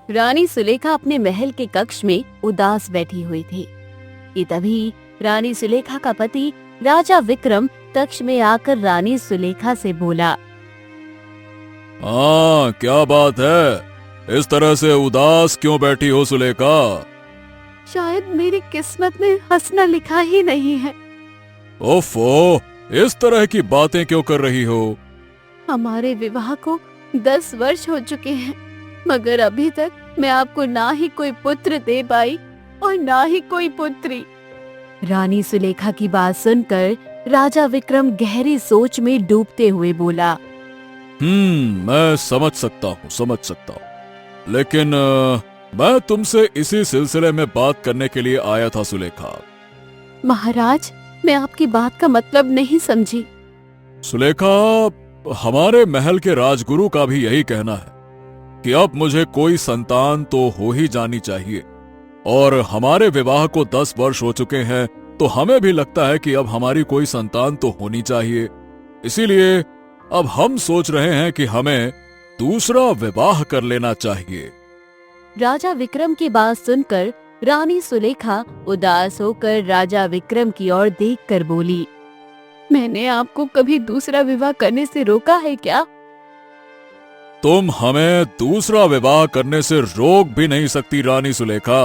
रानी सुलेखा अपने महल के कक्ष में उदास बैठी हुई थी कि तभी रानी सुलेखा का पति राजा विक्रम कक्ष में आकर रानी सुलेखा से बोला। हाँ, क्या बात है? इस तरह से उदास क्यों बैठी हो सुलेखा? शायद मेरी किस्मत में हंसना लिखा ही नहीं है। ओफो, इस तरह की बातें क्यों कर रही हो? हमारे विवाह को 10 वर्ष हो चुके हैं, मगर अभी तक मैं आपको ना ही कोई पुत्र दे पाई और ना ही कोई पुत्री। रानी सुलेखा की बात सुनकर राजा विक्रम गहरी सोच में डूबते हुए बोला। मैं समझ सकता हूँ, लेकिन मैं तुमसे इसी सिलसिले में बात करने के लिए आया था सुलेखा। महाराज, मैं आपकी बात का मतलब नहीं समझी। सुलेखा, हमारे महल के राजगुरु का भी यही कहना है कि अब मुझे कोई संतान तो हो ही जानी चाहिए, और हमारे विवाह को 10 वर्ष हो चुके हैं, तो हमें भी लगता है कि अब हमारी कोई संतान तो होनी चाहिए। इसीलिए अब हम सोच रहे हैं कि हमें दूसरा विवाह कर लेना चाहिए। राजा विक्रम की बात सुनकर रानी सुलेखा उदास होकर राजा विक्रम की ओर देखकर बोली। मैंने आपको कभी दूसरा विवाह करने से रोका है क्या? तुम हमें दूसरा विवाह करने से रोक भी नहीं सकती रानी सुलेखा।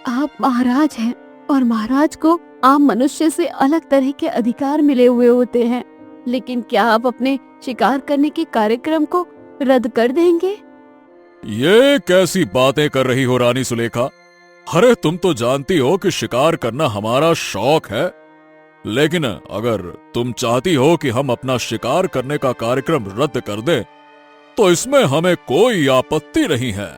आप महाराज हैं और महाराज को आम मनुष्य से अलग तरह के अधिकार मिले हुए होते हैं, लेकिन क्या आप अपने शिकार करने के कार्यक्रम को रद्द कर देंगे? ये कैसी बातें कर रही हो रानी सुलेखा? अरे, तुम तो जानती हो कि शिकार करना हमारा शौक है, लेकिन अगर तुम चाहती हो कि हम अपना शिकार करने का कार्यक्रम रद्द कर दें, तो इसमें हमें कोई आपत्ति नहीं है।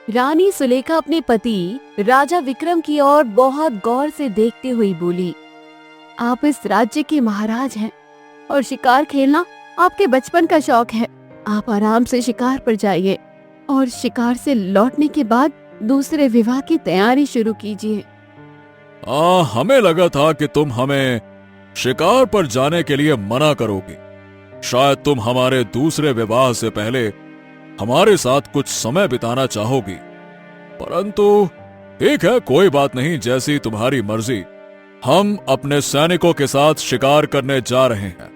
रानी सुलेखा अपने पति राजा विक्रम की ओर बहुत गौर से देखते हुए बोली। आप इस राज्य के महाराज हैं और शिकार खेलना आपके बचपन का शौक है। आप आराम से शिकार पर जाइए और शिकार से लौटने के बाद दूसरे विवाह की तैयारी शुरू कीजिए। हमें लगा था कि तुम हमें शिकार पर जाने के लिए मना करोगी। शायद तुम हमारे दूसरे विवाह से पहले हमारे साथ कुछ समय बिताना चाहोगी, परंतु ठीक है, कोई बात नहीं, जैसी तुम्हारी मर्जी। हम अपने सैनिकों के साथ शिकार करने जा रहे हैं।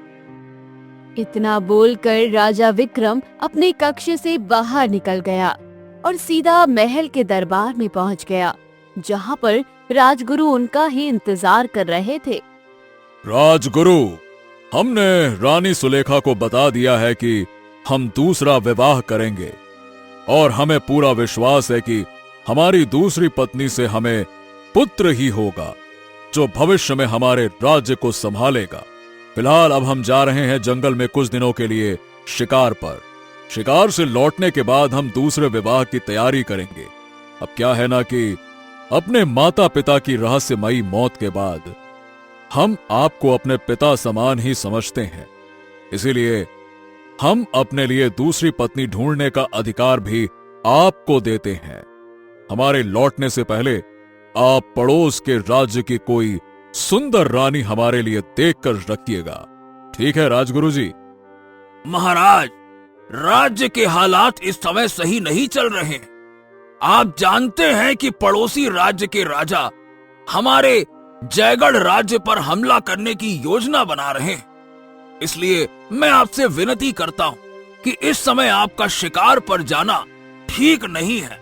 इतना बोलकर राजा विक्रम अपने कक्ष से बाहर निकल गया और सीधा महल के दरबार में पहुंच गया, जहां पर राजगुरु उनका ही इंतजार कर रहे थे। राजगुरु, हमने रानी सुलेखा को बता दिया है कि हम दूसरा विवाह करेंगे, और हमें पूरा विश्वास है कि हमारी दूसरी पत्नी से हमें पुत्र ही होगा, जो भविष्य में हमारे राज्य को संभालेगा। फिलहाल अब हम जा रहे हैं जंगल में कुछ दिनों के लिए शिकार पर। शिकार से लौटने के बाद हम दूसरे विवाह की तैयारी करेंगे। अब क्या है ना कि अपने माता पिता की रहस्यमयी मौत के बाद हम आपको अपने पिता समान ही समझते हैं, इसीलिए हम अपने लिए दूसरी पत्नी ढूंढने का अधिकार भी आपको देते हैं। हमारे लौटने से पहले आप पड़ोस के राज्य की कोई सुंदर रानी हमारे लिए देखकर रखिएगा। ठीक है राजगुरु जी? महाराज, राज्य के हालात इस समय सही नहीं चल रहे हैं। आप जानते हैं कि पड़ोसी राज्य के राजा हमारे जयगढ़ राज्य पर हमला करने की योजना बना रहे हैं। इसलिए मैं आपसे विनती करता हूं कि इस समय आपका शिकार पर जाना ठीक नहीं है।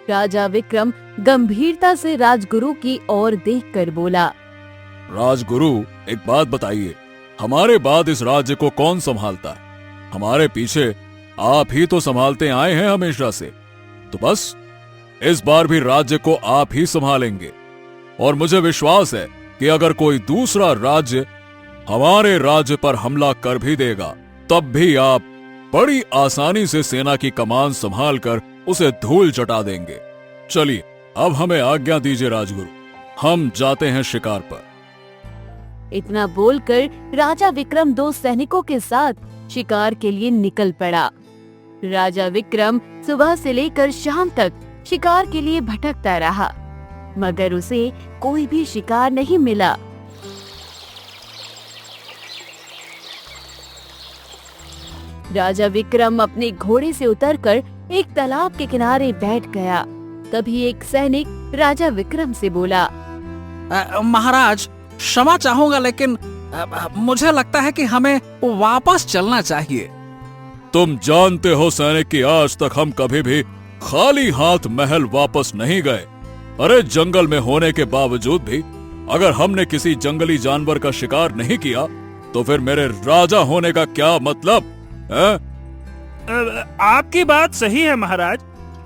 राजा विक्रम गंभीरता से राजगुरु की ओर देखकर बोला। राजगुरु, एक बात बताइए, हमारे बाद इस राज्य को कौन संभालता है? हमारे पीछे आप ही तो संभालते आए हैं हमेशा से, तो बस इस बार भी राज्य को आप ही संभालेंगे। और मुझे विश्वास है कि अगर कोई दूसरा राज्य हमारे राज्य पर हमला कर भी देगा, तब भी आप बड़ी आसानी से सेना की कमान संभालकर उसे धूल चटा देंगे। चलिए, अब हमें आज्ञा दीजिए राजगुरु, हम जाते हैं शिकार पर। इतना बोलकर राजा विक्रम 2 सैनिकों के साथ शिकार के लिए निकल पड़ा। राजा विक्रम सुबह से लेकर शाम तक शिकार के लिए भटकता रहा, मगर उसे कोई भी शिकार नहीं मिला। राजा विक्रम अपने घोड़े से उतरकर एक तालाब के किनारे बैठ गया। तभी एक सैनिक राजा विक्रम से बोला, महाराज, क्षमा चाहूंगा, लेकिन मुझे लगता है कि हमें वापस चलना चाहिए। तुम जानते हो सैनिक कि आज तक हम कभी भी खाली हाथ महल वापस नहीं गए। अरे जंगल में होने के बावजूद भी अगर हमने किसी जंगली जानवर का शिकार नहीं किया तो फिर मेरे राजा होने का क्या मतलब है? आपकी बात सही है महाराज,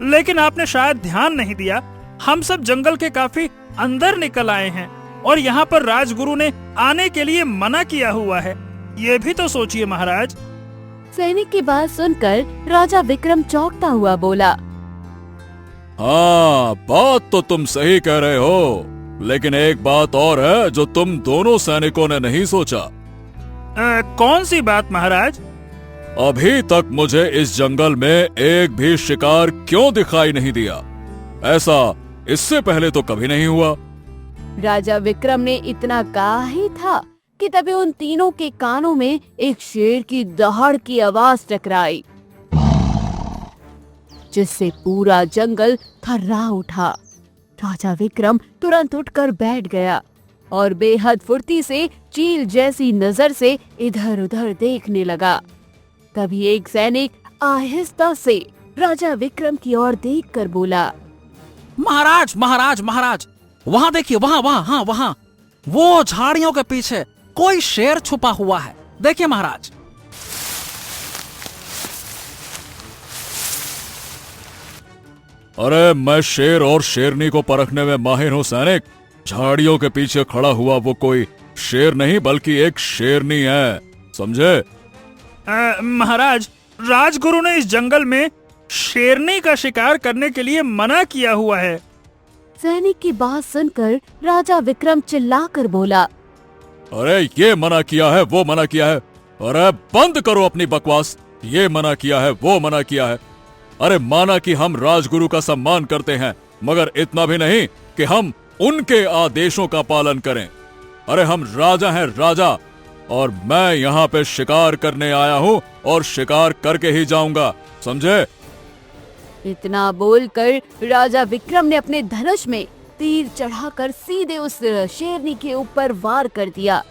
लेकिन आपने शायद ध्यान नहीं दिया, हम सब जंगल के काफी अंदर निकल आए हैं और यहाँ पर राजगुरु ने आने के लिए मना किया हुआ है। ये भी तो सोचिए महाराज। सैनिक की बात सुनकर राजा विक्रम चौंकता हुआ बोला, हाँ, बात तो तुम सही कह रहे हो, लेकिन एक बात और है जो तुम दोनों सैनिकों ने नहीं सोचा। कौन सी बात महाराज? अभी तक मुझे इस जंगल में एक भी शिकार क्यों दिखाई नहीं दिया? ऐसा इससे पहले तो कभी नहीं हुआ। राजा विक्रम ने इतना कहा ही था कि तभी उन तीनों के कानों में एक शेर की दहाड़ की आवाज टकराई, जिससे पूरा जंगल थर्रा उठा। राजा विक्रम तुरंत उठकर बैठ गया और बेहद फुर्ती से चील जैसी नजर से इधर उधर देखने लगा। तभी एक सैनिक आहिस्ता से राजा विक्रम की ओर देखकर बोला, महाराज, महाराज, महाराज, वहाँ देखिए, वहाँ वहाँ, हाँ वहाँ, वो झाड़ियों के पीछे कोई शेर छुपा हुआ है। देखिए महाराज। अरे मैं शेर और शेरनी को परखने में माहिर हूँ सैनिक। झाड़ियों के पीछे खड़ा हुआ वो कोई शेर नहीं बल्कि एक शेरनी है, समझे? महाराज, राजगुरु ने इस जंगल में शेरनी का शिकार करने के लिए मना किया हुआ है। सैनिक की बात सुनकर राजा विक्रम चिल्लाकर बोला, अरे ये मना किया है, वो मना किया है। अरे बंद करो अपनी बकवास। ये मना किया है, वो मना किया है। अरे माना कि हम राजगुरु का सम्मान करते हैं, मगर इतना भी नहीं कि हम उनके आदेशों का पालन करें। अरे हम राजा हैं, राजा, और मैं यहाँ पे शिकार करने आया हूँ और शिकार करके ही जाऊंगा, समझे? इतना बोलकर राजा विक्रम ने अपने धनुष में तीर चढ़ाकर सीधे उस शेरनी के ऊपर वार कर दिया।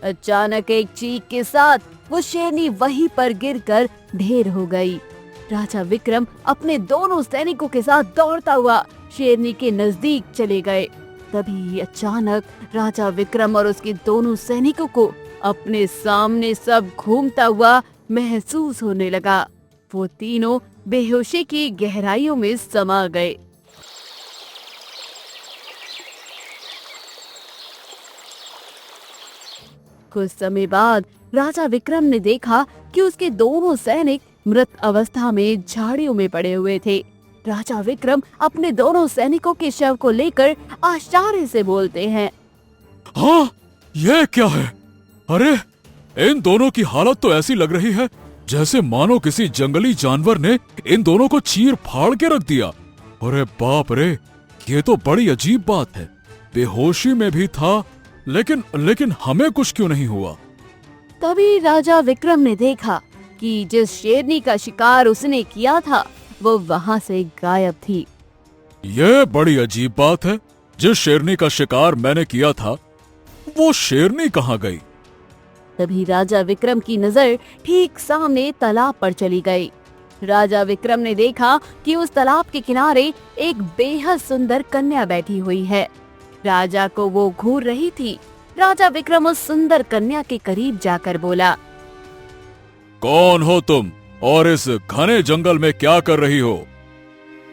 अचानक एक चीख के साथ वो शेरनी वहीं पर गिरकर ढेर हो गई। राजा विक्रम अपने दोनों सैनिकों के साथ दौड़ता हुआ शेरनी के नजदीक चले गए। तभी अचानक राजा विक्रम और उसके दोनों सैनिकों को अपने सामने सब घूमता हुआ महसूस होने लगा। वो तीनों बेहोशी की गहराइयों में समा गए। कुछ समय बाद राजा विक्रम ने देखा कि उसके दोनों सैनिक मृत अवस्था में झाड़ियों में पड़े हुए थे। राजा विक्रम अपने दोनों सैनिकों के शव को लेकर आश्चर्य से बोलते हैं, हाँ, ये क्या है? अरे इन दोनों की हालत तो ऐसी लग रही है जैसे मानो किसी जंगली जानवर ने इन दोनों को चीर फाड़ के रख दिया। अरे बाप रे, ये तो बड़ी अजीब बात है। बेहोशी में भी था, लेकिन हमें कुछ क्यों नहीं हुआ? तभी राजा विक्रम ने देखा कि जिस शेरनी का शिकार उसने किया था वो वहाँ से गायब थी। ये बड़ी अजीब बात है। जिस शेरनी का शिकार मैंने किया था वो शेरनी कहाँ गई? तभी राजा विक्रम की नजर ठीक सामने तालाब पर चली गई। राजा विक्रम ने देखा कि उस तालाब के किनारे एक बेहद सुंदर कन्या बैठी हुई है। राजा को वो घूर रही थी। राजा विक्रम उस सुंदर कन्या के करीब जाकर बोला, कौन हो तुम और इस घने जंगल में क्या कर रही हो?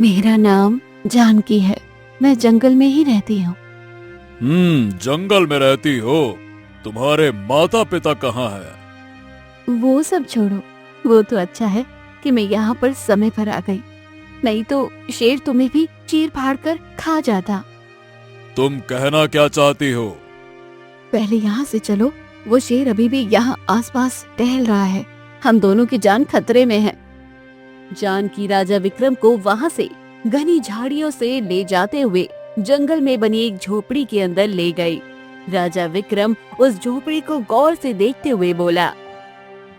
मेरा नाम जानकी है, मैं जंगल में ही रहती हूँ। जंगल में रहती हो? तुम्हारे माता पिता कहाँ है? वो सब छोड़ो, वो तो अच्छा है कि मैं यहाँ पर समय पर आ गई, नहीं तो शेर तुम्हें भी चीर फाड़ कर खा जाता। तुम कहना क्या चाहती हो? पहले यहाँ से चलो, वो शेर अभी भी यहाँ आसपास टहल रहा है, हम दोनों की जान खतरे में है। जानकी राजा विक्रम को वहाँ से घनी झाड़ियों से ले जाते हुए जंगल में बनी एक झोपड़ी के अंदर ले गई। राजा विक्रम उस झोपड़ी को गौर से देखते हुए बोला,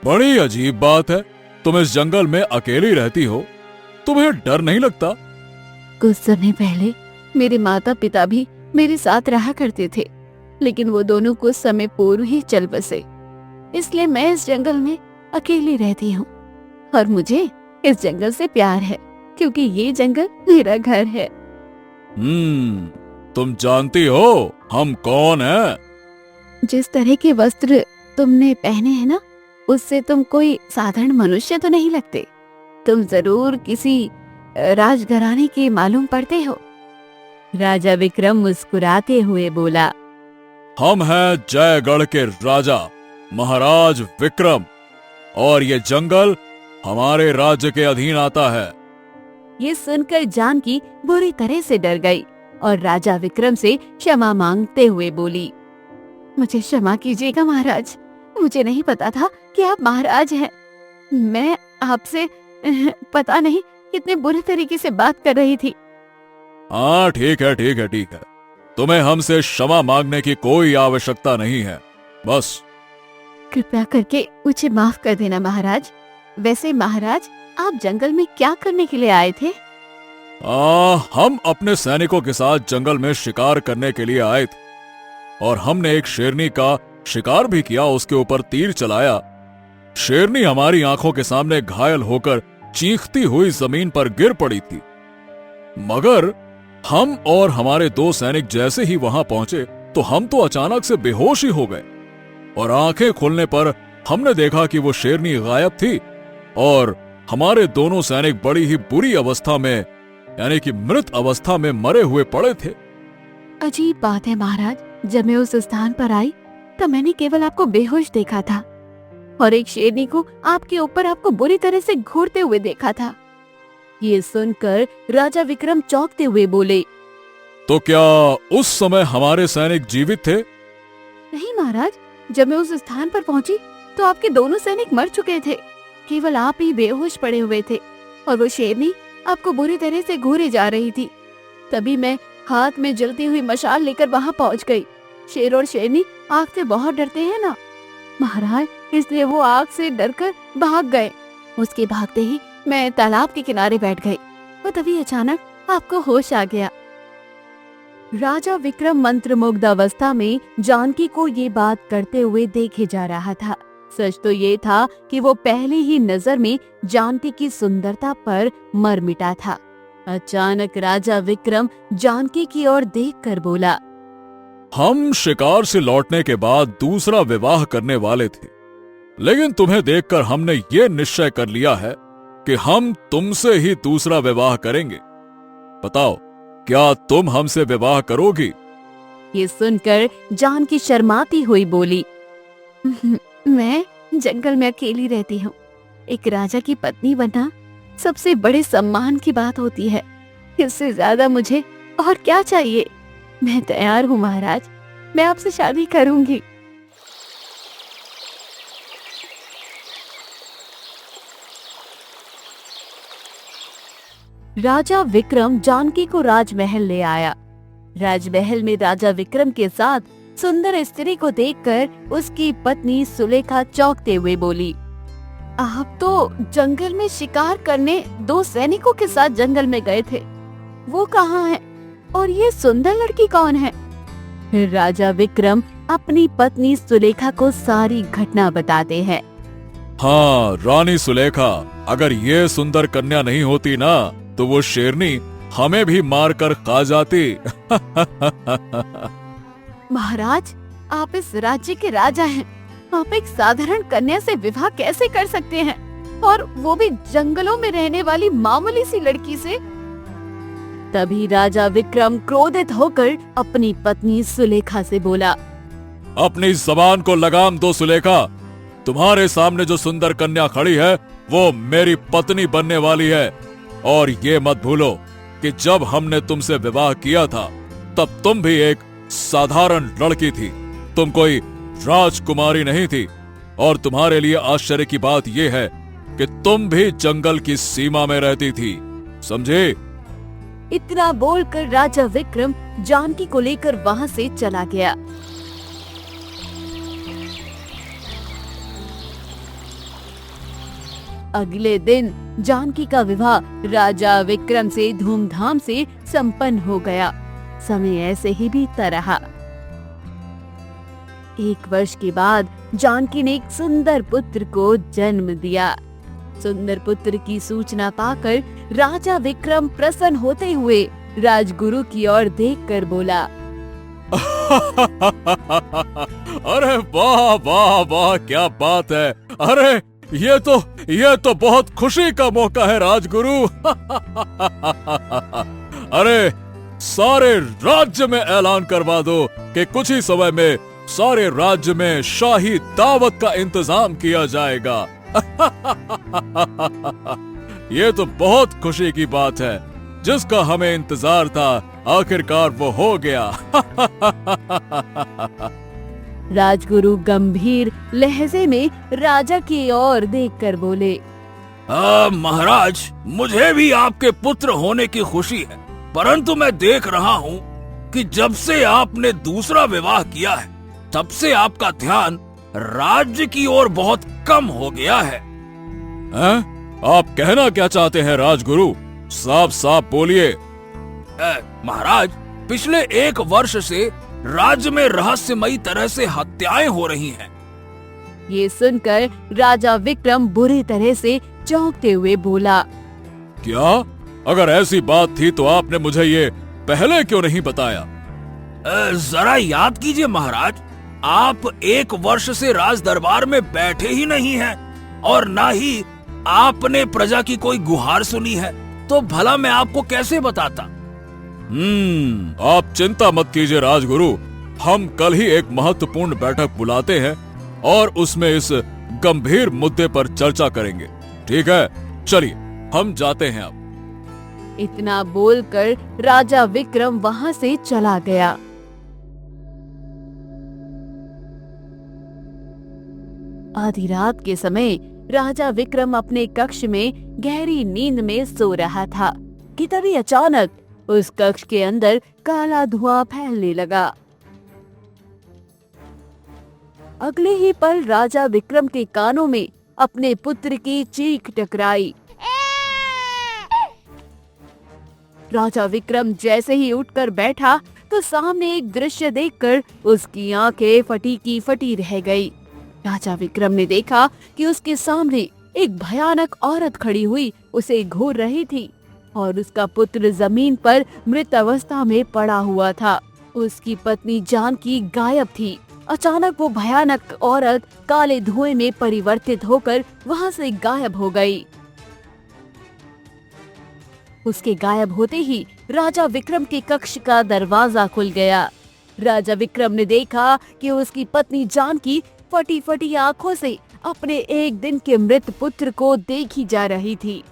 बड़ी अजीब बात है। तुम इस जंगल में अकेली रहती हो, तुम्हें डर नहीं लगता? कुछ समय पहले मेरे माता पिता भी मेरे साथ रहा करते थे, लेकिन वो दोनों कुछ समय पूर्व ही चल बसे। इसलिए मैं इस जंगल में अकेली रहती हूँ और मुझे इस जंगल से प्यार है, क्योंकि ये जंगल मेरा घर है। तुम जानती हो हम कौन हैं? जिस तरह के वस्त्र तुमने पहने हैं ना, उससे तुम कोई साधारण मनुष्य तो नहीं लगते। तुम जरूर किसी राजघराने के मालूम पड़ते हो। राजा विक्रम मुस्कुराते हुए बोला, हम हैं जयगढ़ के राजा महाराज विक्रम, और ये जंगल हमारे राज्य के अधीन आता है। ये सुनकर जानकी बुरी तरह से डर गई और राजा विक्रम से क्षमा मांगते हुए बोली, मुझे क्षमा कीजिएगा महाराज, मुझे नहीं पता था कि आप महाराज हैं। मैं आपसे पता नहीं कितने बुरे तरीके से बात कर रही थी। हाँ, ठीक है ठीक है ठीक है, तुम्हें हमसे क्षमा मांगने की कोई आवश्यकता नहीं है। बस कृपया करके मुझे माफ कर देना महाराज। वैसे महाराज, आप जंगल में क्या करने के लिए आए थे? हम अपने सैनिकों के साथ जंगल में शिकार करने के लिए आए थे, और हमने एक शेरनी का शिकार भी किया, उसके ऊपर तीर चलाया। शेरनी हमारी आंखों के सामने घायल होकर चीखती हुई जमीन पर गिर पड़ी थी, मगर हम और हमारे 2 सैनिक जैसे ही वहां पहुंचे तो हम तो अचानक से बेहोश ही हो गए, और आंखें खोलने पर हमने देखा कि वो शेरनी गायब थी और हमारे दोनों सैनिक बड़ी ही बुरी अवस्था में, यानी कि मृत अवस्था में मरे हुए पड़े थे। अजीब बात है महाराज, जब मैं उस स्थान पर आई तब मैंने केवल आपको बेहोश देखा था और एक शेरनी को आपके ऊपर आपको बुरी तरह से घूरते हुए देखा था। ये सुनकर राजा विक्रम चौंकते हुए बोले, तो क्या उस समय हमारे सैनिक जीवित थे? नहीं महाराज, जब मैं उस स्थान पर पहुंची तो आपके दोनों सैनिक मर चुके थे, केवल आप ही बेहोश पड़े हुए थे और वो शेरनी आपको बुरी तरह से घूरे जा रही थी। तभी मैं हाथ में जलती हुई मशाल लेकर वहां पहुंच गई। शेर और शेरनी आग से बहुत डरते हैं ना महाराज, इसलिए वो आग से डरकर भाग गए। उसके भागते ही मैं तालाब के किनारे बैठ गई और तभी अचानक आपको होश आ गया। राजा विक्रम मंत्रमुग्ध अवस्था में जानकी को ये बात करते हुए देखे जा रहा था। सच तो ये था कि वो पहली ही नजर में जानकी की सुंदरता पर मर मिटा था। अचानक राजा विक्रम जानकी की ओर देखकर बोला, हम शिकार से लौटने के बाद दूसरा विवाह करने वाले थे, लेकिन तुम्हें देखकर हमने ये निश्चय कर लिया है कि हम तुमसे ही दूसरा विवाह करेंगे। बताओ, क्या तुम हमसे विवाह करोगी? ये सुनकर जानकी शर्माती हुई बोली, मैं जंगल में अकेली रहती हूँ। एक राजा की पत्नी बनना सबसे बड़े सम्मान की बात होती है। इससे ज्यादा मुझे और क्या चाहिए? मैं तैयार हूँ महाराज, मैं आपसे शादी करूंगी। राजा विक्रम जानकी को राजमहल ले आया। राजमहल में राजा विक्रम के साथ सुंदर स्त्री को देखकर उसकी पत्नी सुलेखा चौंकते हुए बोली, आप तो जंगल में शिकार करने 2 सैनिकों के साथ जंगल में गए थे, वो कहाँ हैं? और ये सुंदर लड़की कौन है? फिर राजा विक्रम अपनी पत्नी सुलेखा को सारी घटना बताते हैं। हाँ रानी सुलेखा, अगर ये सुंदर कन्या नहीं होती ना तो वो शेरनी हमें भी मारकर खा जाती। महाराज, आप इस राज्य के राजा हैं, आप एक साधारण कन्या से विवाह कैसे कर सकते हैं, और वो भी जंगलों में रहने वाली मामूली सी लड़की से? तभी राजा विक्रम क्रोधित होकर अपनी पत्नी सुलेखा से बोला, अपनी जबान को लगाम दो सुलेखा, तुम्हारे सामने जो सुंदर कन्या खड़ी है वो मेरी पत्नी बनने वाली है, और ये मत भूलो कि जब हमने तुमसे विवाह किया था तब तुम भी एक साधारण लड़की थी, तुम कोई राजकुमारी नहीं थी। और तुम्हारे लिए आश्चर्य की बात यह है कि तुम भी जंगल की सीमा में रहती थी, समझे? इतना बोलकर राजा विक्रम जानकी को लेकर वहां से चला गया। अगले दिन जानकी का विवाह राजा विक्रम से धूमधाम से संपन्न हो गया। समय ऐसे ही बीतता रहा। 1 वर्ष के बाद जानकी ने एक सुंदर पुत्र को जन्म दिया। सुंदर पुत्र की सूचना पाकर राजा विक्रम प्रसन्न होते हुए राजगुरु की ओर देखकर बोला, अरे वाह वाह वाह, क्या बात है। अरे ये तो बहुत खुशी का मौका है राजगुरु। अरे सारे राज्य में ऐलान करवा दो कि कुछ ही समय में सारे राज्य में शाही दावत का इंतजाम किया जाएगा। ये तो बहुत खुशी की बात है, जिसका हमें इंतजार था आखिरकार वो हो गया। राजगुरु गंभीर लहजे में राजा की ओर देखकर बोले, महाराज, मुझे भी आपके पुत्र होने की खुशी है, परंतु मैं देख रहा हूँ कि जब से आपने दूसरा विवाह किया है तब से आपका ध्यान राज्य की ओर बहुत कम हो गया है। आप कहना क्या चाहते हैं राजगुरु? साफ साफ बोलिए। महाराज, पिछले 1 वर्ष से राज्य में रहस्यमयी तरह से हत्याएं हो रही हैं। ये सुनकर राजा विक्रम बुरी तरह से चौंकते हुए बोला, क्या? अगर ऐसी बात थी तो आपने मुझे ये पहले क्यों नहीं बताया? जरा याद कीजिए महाराज, आप 1 वर्ष से राज दरबार में बैठे ही नहीं हैं और ना ही आपने प्रजा की कोई गुहार सुनी है, तो भला मैं आपको कैसे बताता? आप चिंता मत कीजिए राजगुरु, हम कल ही एक महत्वपूर्ण बैठक बुलाते हैं और उसमें इस गंभीर मुद्दे पर चर्चा करेंगे। ठीक है, चलिए हम जाते हैं अब। इतना बोलकर राजा विक्रम वहां से चला गया। आधी रात के समय राजा विक्रम अपने कक्ष में गहरी नींद में सो रहा था कि तभी अचानक उस कक्ष के अंदर काला धुआं फैलने लगा। अगले ही पल राजा विक्रम के कानों में अपने पुत्र की चीख टकराई। राजा विक्रम जैसे ही उठकर बैठा तो सामने एक दृश्य देखकर उसकी आंखें फटी की फटी रह गई। राजा विक्रम ने देखा कि उसके सामने एक भयानक औरत खड़ी हुई उसे घूर रही थी और उसका पुत्र जमीन पर मृत अवस्था में पड़ा हुआ था। उसकी पत्नी जानकी गायब थी। अचानक वो भयानक औरत काले धुएं में परिवर्तित होकर वहां से गायब हो गई। उसके गायब होते ही राजा विक्रम के कक्ष का दरवाजा खुल गया। राजा विक्रम ने देखा कि उसकी पत्नी जानकी फटी फटी आंखों से अपने 1 दिन के मृत पुत्र को देखी जा रही थी।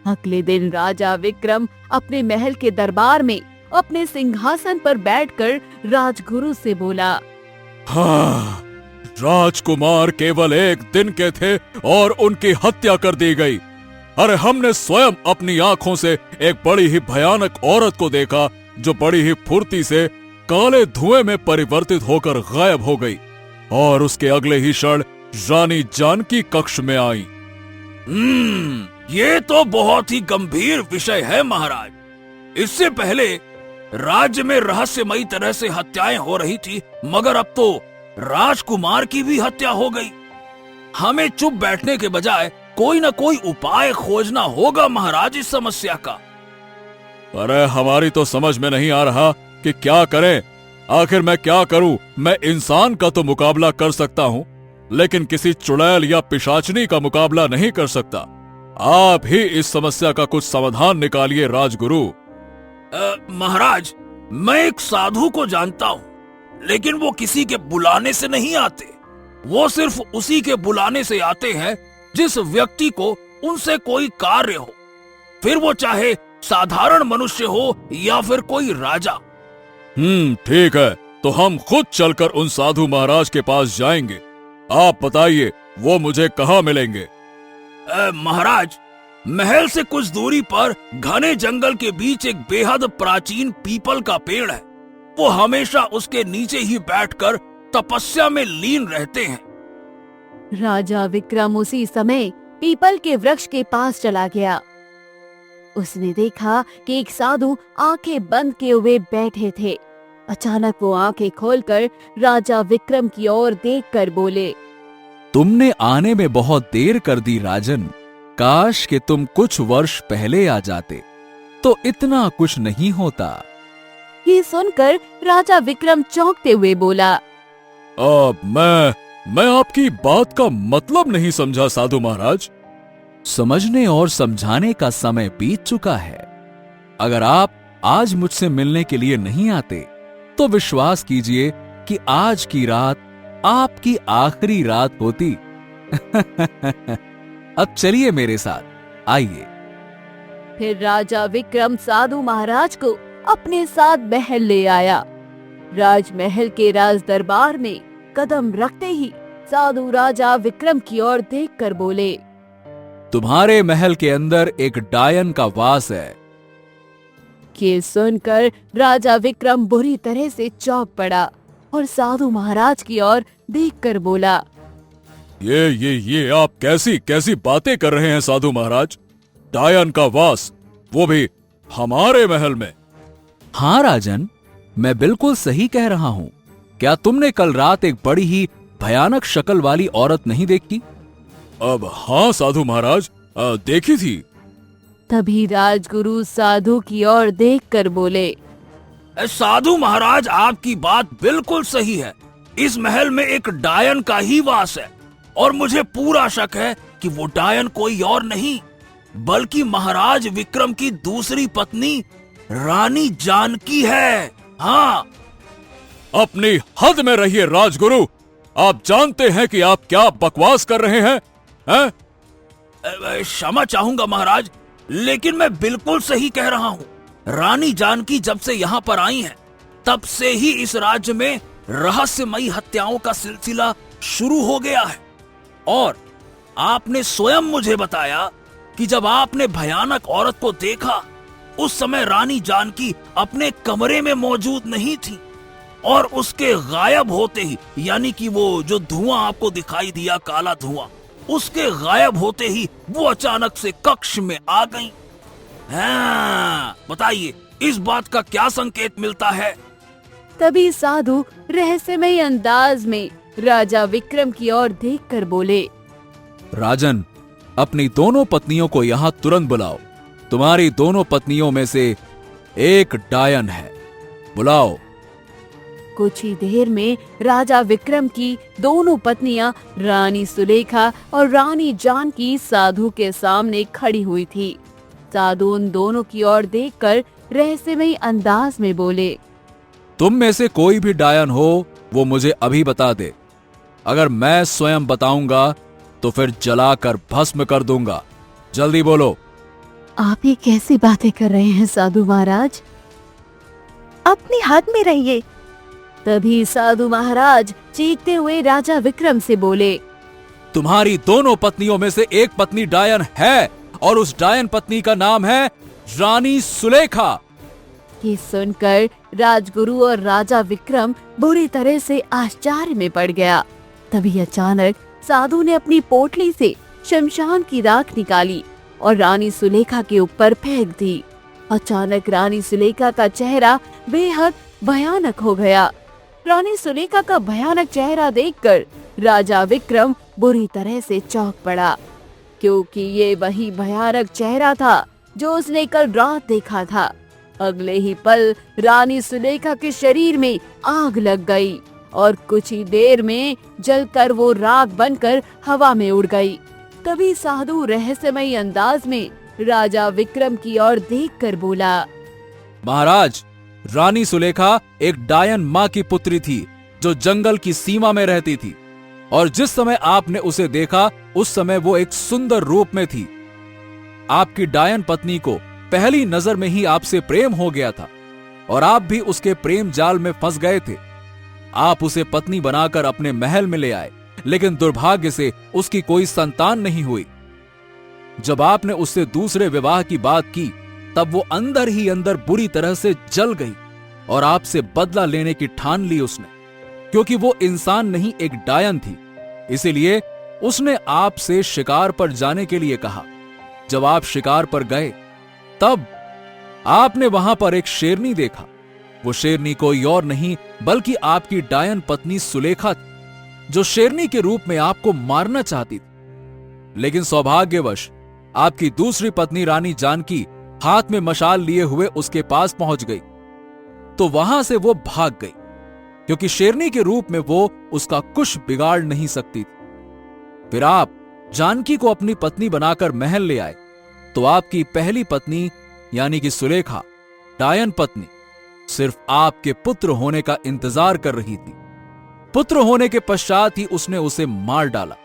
अगले दिन राजा विक्रम अपने महल के दरबार में अपने सिंहासन पर बैठकर राजगुरु से बोला, हाँ, राजकुमार केवल 1 दिन के थे और उनकी हत्या कर दी गई। अरे हमने स्वयं अपनी आंखों से एक बड़ी ही भयानक औरत को देखा जो बड़ी ही फुर्ती से काले धुएं में परिवर्तित होकर गायब हो गई और उसके अगले ही क्षण रानी जानकी कक्ष में आई। ये तो बहुत ही गंभीर विषय है महाराज। इससे पहले राज्य में रहस्यमयी तरह से हत्याएं हो रही थी, मगर अब तो राजकुमार की भी हत्या हो गई। हमें चुप बैठने के बजाय कोई न कोई उपाय खोजना होगा महाराज इस समस्या का। अरे हमारी तो समझ में नहीं आ रहा कि क्या करें। आखिर मैं क्या करूं? मैं इंसान का तो मुकाबला कर सकता हूं, लेकिन किसी चुड़ैल या पिशाचनी का मुकाबला नहीं कर सकता। आप ही इस समस्या का कुछ समाधान निकालिए राजगुरु। महाराज, मैं एक साधु को जानता हूँ, लेकिन वो किसी के बुलाने से नहीं आते। वो सिर्फ उसी के बुलाने से आते हैं जिस व्यक्ति को उनसे कोई कार्य हो, फिर वो चाहे साधारण मनुष्य हो या फिर कोई राजा। ठीक है, तो हम खुद चलकर उन साधु महाराज के पास जाएंगे। आप बताइए वो मुझे कहाँ मिलेंगे? महाराज, महल से कुछ दूरी पर घने जंगल के बीच एक बेहद प्राचीन पीपल का पेड़ है। वो हमेशा उसके नीचे ही बैठकर तपस्या में लीन रहते हैं। राजा विक्रम उसी समय पीपल के वृक्ष के पास चला गया। उसने देखा कि एक साधु आंखें बंद किए हुए बैठे थे। अचानक वो आंखें खोलकर राजा विक्रम की ओर देखकर बोले, तुमने आने में बहुत देर कर दी राजन। काश कि तुम कुछ वर्ष पहले आ जाते तो इतना कुछ नहीं होता। ये सुनकर राजा विक्रम चौंकते हुए बोला, अब मैं आपकी बात का मतलब नहीं समझा साधु महाराज। समझने और समझाने का समय बीत चुका है। अगर आप आज मुझसे मिलने के लिए नहीं आते तो विश्वास कीजिए कि आज की रात आपकी आखिरी रात होती। अब चलिए मेरे साथ, आइए। फिर राजा विक्रम साधु महाराज को अपने साथ महल ले आया। राजमहल के राज दरबार में कदम रखते ही साधु राजा विक्रम की ओर देखकर बोले, तुम्हारे महल के अंदर एक डायन का वास है। ये सुनकर राजा विक्रम बुरी तरह से चौंक पड़ा और साधु महाराज की ओर देखकर बोला, ये आप कैसी कैसी बातें कर रहे हैं साधु महाराज? डायन का वास, वो भी हमारे महल में? हाँ राजन, मैं बिल्कुल सही कह रहा हूँ। क्या तुमने कल रात एक बड़ी ही भयानक शक्ल वाली औरत नहीं देखी? अब हाँ साधु महाराज, देखी थी। तभी राजगुरु साधु की ओर देखकर बोले, साधु महाराज, आपकी बात बिल्कुल सही है। इस महल में एक डायन का ही वास है और मुझे पूरा शक है कि वो डायन कोई और नहीं बल्कि महाराज विक्रम की दूसरी पत्नी रानी जानकी है। हाँ। अपनी हद में रहिए राजगुरु। आप जानते हैं कि आप क्या बकवास कर रहे हैं? क्षमा चाहूंगा महाराज, लेकिन मैं बिल्कुल सही कह रहा हूँ। रानी जानकी जब से यहाँ पर आई हैं, तब से ही इस राज्य में रहस्यमयी हत्याओं का सिलसिला शुरू हो गया है। और आपने स्वयं मुझे बताया कि जब आपने भयानक औरत को देखा, उस समय रानी जानकी अपने कमरे में मौजूद नहीं थी और उसके गायब होते ही, यानी कि वो जो धुआं आपको दिखाई दिया, काला धुआं, उसके गायब होते ही वो अचानक से कक्ष में आ गईं। हाँ, बताइए इस बात का क्या संकेत मिलता है? तभी साधु रहस्यमय अंदाज में राजा विक्रम की ओर देखकर बोले, राजन, अपनी दोनों पत्नियों को यहाँ तुरंत बुलाओ। तुम्हारी दोनों पत्नियों में से एक डायन है, बुलाओ। कुछ ही देर में राजा विक्रम की दोनों पत्नियां रानी सुलेखा और रानी जानकी साधु के सामने खड़ी हुई थी। साधु उन दोनों की ओर देखकर रहस्यमय अंदाज में बोले, तुम में से कोई भी डायन हो वो मुझे अभी बता दे। अगर मैं स्वयं बताऊंगा तो फिर जलाकर भस्म कर दूंगा। जल्दी बोलो। आप ये कैसी बातें कर रहे हैं साधु महाराज? अपनी हद में रहिए। तभी साधु महाराज चीखते हुए राजा विक्रम से बोले, तुम्हारी दोनों पत्नियों में से एक पत्नी डायन है और उस डायन पत्नी का नाम है रानी सुलेखा। ये सुनकर राजगुरु और राजा विक्रम बुरी तरह से आश्चर्य में पड़ गया। तभी अचानक साधु ने अपनी पोटली से शमशान की राख निकाली और रानी सुलेखा के ऊपर फेंक दी। अचानक रानी सुलेखा का चेहरा बेहद भयानक हो गया। रानी सुलेखा का भयानक चेहरा देखकर राजा विक्रम बुरी तरह से चौंक पड़ा, क्योंकि ये वही भयानक चेहरा था जो उसने कल रात देखा था। अगले ही पल रानी सुलेखा के शरीर में आग लग गई और कुछ ही देर में जलकर वो राख बनकर हवा में उड़ गई। तभी साधु रहस्यमय अंदाज में राजा विक्रम की ओर देखकर बोला, महाराज, रानी सुलेखा एक डायन माँ की पुत्री थी जो जंगल की सीमा में रहती थी और जिस समय आपने उसे देखा उस समय वो एक सुंदर रूप में थी। आपकी डायन पत्नी को पहली नजर में ही आपसे प्रेम हो गया था और आप भी उसके प्रेम जाल में फंस गए थे। आप उसे पत्नी बनाकर अपने महल में ले आए, लेकिन दुर्भाग्य से उसकी कोई संतान नहीं हुई। जब आपने उससे दूसरे विवाह की बात की तब वो अंदर ही अंदर बुरी तरह से जल गई और आपसे बदला लेने की ठान ली उसने। क्योंकि वो इंसान नहीं, एक डायन थी, इसीलिए उसने आपसे शिकार पर जाने के लिए कहा। जब आप शिकार पर गए तब आपने वहां पर एक शेरनी देखा। वो शेरनी कोई और नहीं बल्कि आपकी डायन पत्नी सुलेखा थी, जो शेरनी के रूप में आपको मारना चाहती थी। लेकिन सौभाग्यवश आपकी दूसरी पत्नी रानी जानकी हाथ में मशाल लिए हुए उसके पास पहुंच गई, तो वहां से वो भाग गई, क्योंकि शेरनी के रूप में वो उसका कुछ बिगाड़ नहीं सकती थी। फिर आप जानकी को अपनी पत्नी बनाकर महल ले आए, तो आपकी पहली पत्नी यानी कि सुलेखा, डायन पत्नी, सिर्फ आपके पुत्र होने का इंतजार कर रही थी। पुत्र होने के पश्चात ही उसने उसे मार डाला।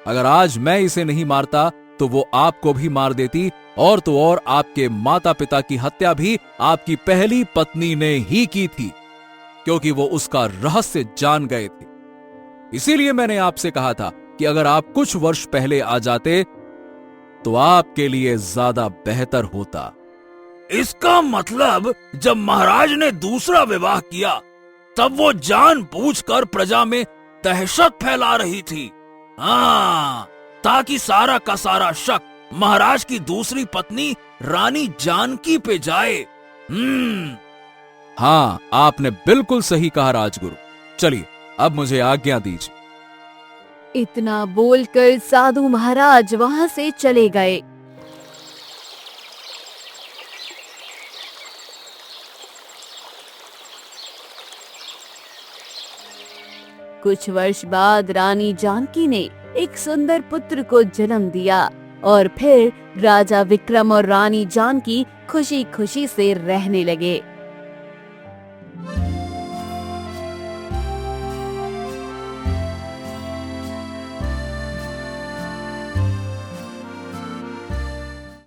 अगर आज मैं इसे नहीं मारता तो वो आपको भी मार देती, और तो और आपके माता पिता की हत्या भी आपकी पहली पत्नी ने ही की थी, क्योंकि वो उसका रहस्य जान गए थे। इसीलिए मैंने आपसे कहा था कि अगर आप कुछ वर्ष पहले आ जाते तो आपके लिए ज्यादा बेहतर होता। इसका मतलब जब महाराज ने दूसरा विवाह किया तब वो जानबूझकर प्रजा में दहशत फैला रही थी। हाँ, ताकि सारा का सारा शक महाराज की दूसरी पत्नी रानी जानकी पे जाए। हाँ, आपने बिल्कुल सही कहा राजगुरु। चलिए अब मुझे आज्ञा दीजिए। इतना बोलकर साधु महाराज वहां से चले गए। कुछ वर्ष बाद रानी जानकी ने एक सुंदर पुत्र को जन्म दिया और फिर राजा विक्रम और रानी जानकी खुशी खुशी से रहने लगे।